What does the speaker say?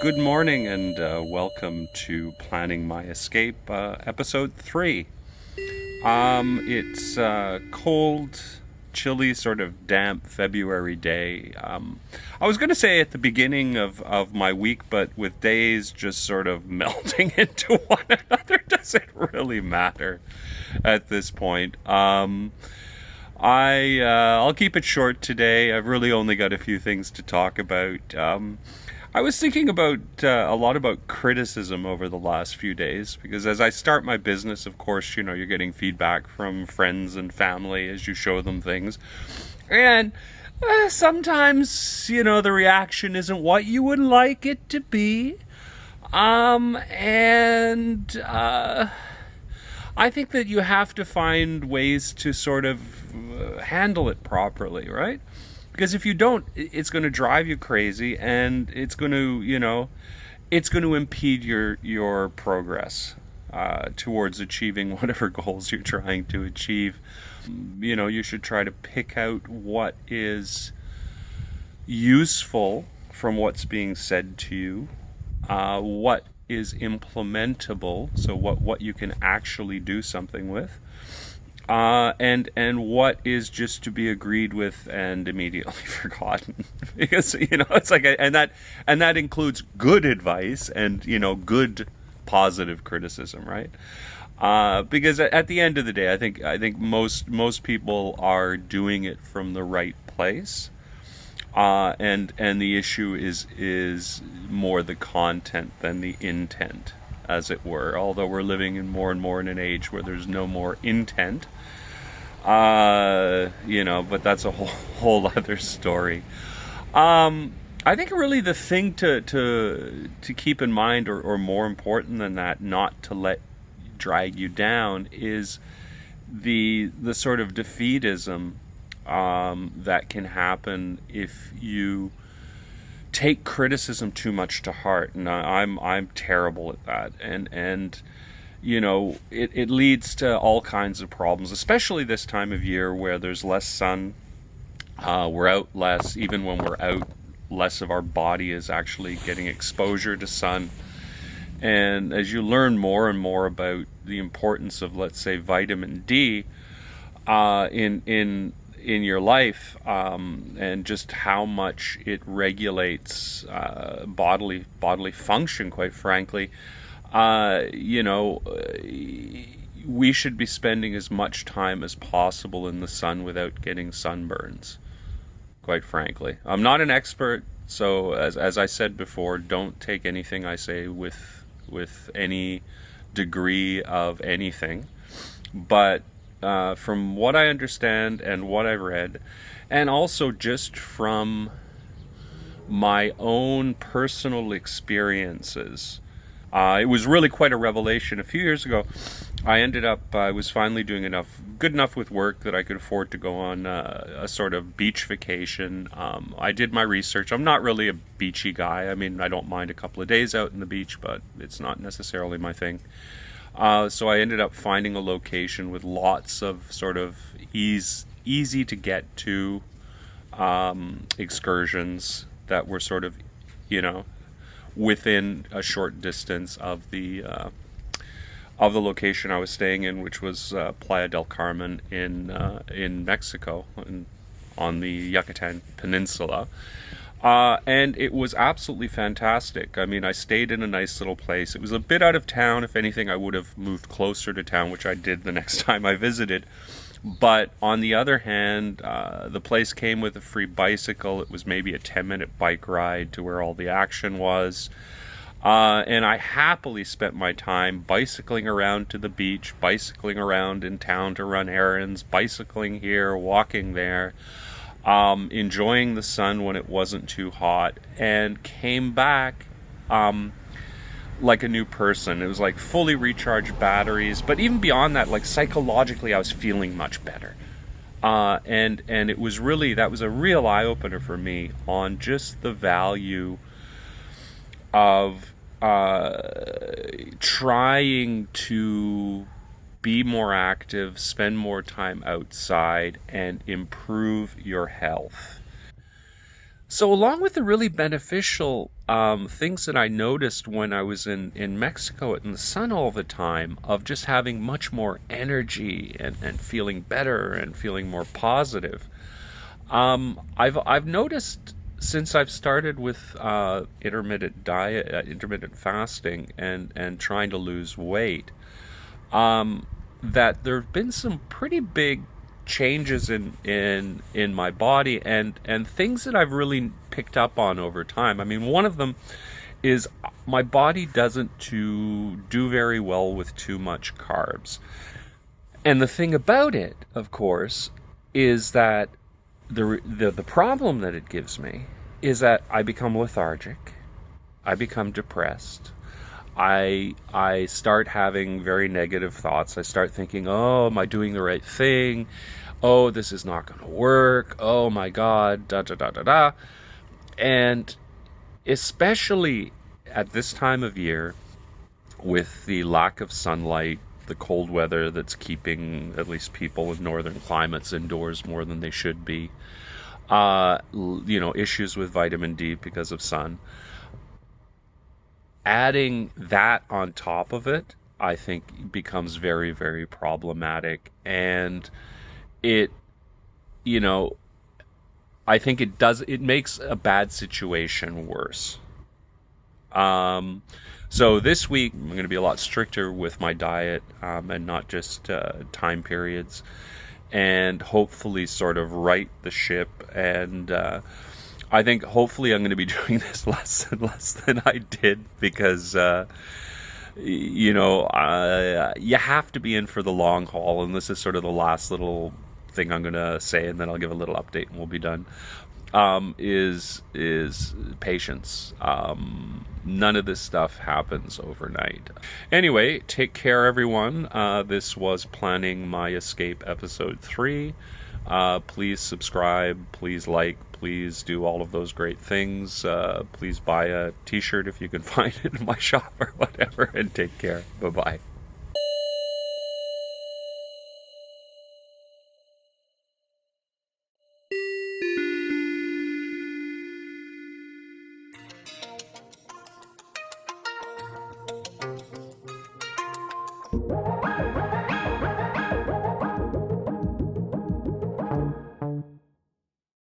Good morning and welcome to Planning My Escape, episode 3. It's cold, chilly, sort of damp February day. I was going to say at the beginning of my week, but with days just sort of melting into one another, does it really matter at this point? I'll keep it short today. I've really only got a few things to talk about. I was thinking about a lot about criticism over the last few days because as I start my business, of course, you're getting feedback from friends and family as you show them things, and sometimes the reaction isn't what you would like it to be. And I think that you have to find ways to sort of handle it properly, right? Because if you don't, it's going to drive you crazy, and it's going to impede your progress towards achieving whatever goals you're trying to achieve. You should try to pick out what is useful from what's being said to you, what is implementable, so what you can actually do something with, and what is just to be agreed with and immediately forgotten. Because it's like and that includes good advice and good positive criticism, right? Because at the end of the day, I think most people are doing it from the right place. And the issue is more the content than the intent, as it were. Although we're living in more and more in an age where there's no more intent, but that's a whole other story. I think really the thing to keep in mind, or more important than that, not to let drag you down, is the sort of defeatism that can happen if you take criticism too much to heart, and I'm terrible at that, and it leads to all kinds of problems, especially this time of year where there's less sun. We're out less. Even when we're out, less of our body is actually getting exposure to sun. And as you learn more and more about the importance of, let's say, vitamin D in your life, and just how much it regulates bodily function, quite frankly, we should be spending as much time as possible in the sun without getting sunburns, quite frankly. I'm not an expert, so as I said before, don't take anything I say with any degree of anything. But from what I understand and what I've read, and also just from my own personal experiences, it was really quite a revelation. A few years ago, I was finally doing good enough with work that I could afford to go on a sort of beach vacation. I did my research. I'm not really a beachy guy. I mean, I don't mind a couple of days out in the beach, but it's not necessarily my thing. So I ended up finding a location with lots of sort of easy to get to excursions that were sort of, within a short distance of the location I was staying in, which was Playa del Carmen in Mexico, on the Yucatan Peninsula. And it was absolutely fantastic. I mean, I stayed in a nice little place. It was a bit out of town. If anything, I would have moved closer to town, which I did the next time I visited. But on the other hand, the place came with a free bicycle. It was maybe a 10-minute bike ride to where all the action was. And I happily spent my time bicycling around to the beach, bicycling around in town to run errands, bicycling here, walking there, enjoying the sun when it wasn't too hot, and came back like a new person. It was like fully recharged batteries, but even beyond that, like psychologically, I was feeling much better. And it was that was a real eye-opener for me on just the value of trying to be more active, spend more time outside, and improve your health. So, along with the really beneficial things that I noticed when I was in Mexico in the sun all the time, of just having much more energy and feeling better and feeling more positive, I've noticed since I've started with intermittent fasting and trying to lose weight, that there have been some pretty big changes in my body and things that I've really picked up on over time. I mean, one of them is my body doesn't to do very well with too much carbs. And the thing about it, of course, is that the problem that it gives me is that I become lethargic, I become depressed, I start having very negative thoughts. I start thinking, "Oh, am I doing the right thing? Oh, this is not going to work. Oh my God, da da da da da." And especially at this time of year, with the lack of sunlight, the cold weather that's keeping at least people in northern climates indoors more than they should be, issues with vitamin D because of sun. Adding that on top of it, I think becomes very, very problematic. And it, you know, I think it makes a bad situation worse. Um, so this week, I'm going to be a lot stricter with my diet, and not just time periods, and hopefully sort of right the ship. And I think hopefully I'm going to be doing this less and less than I did, because you have to be in for the long haul. And this is sort of the last little thing I'm going to say, and then I'll give a little update and we'll be done. Is patience. None of this stuff happens overnight. Anyway, take care, everyone. This was Planning My Escape episode 3. Please subscribe, please like, please do all of those great things. Please buy a t-shirt if you can find it in my shop or whatever, and take care. Bye-bye.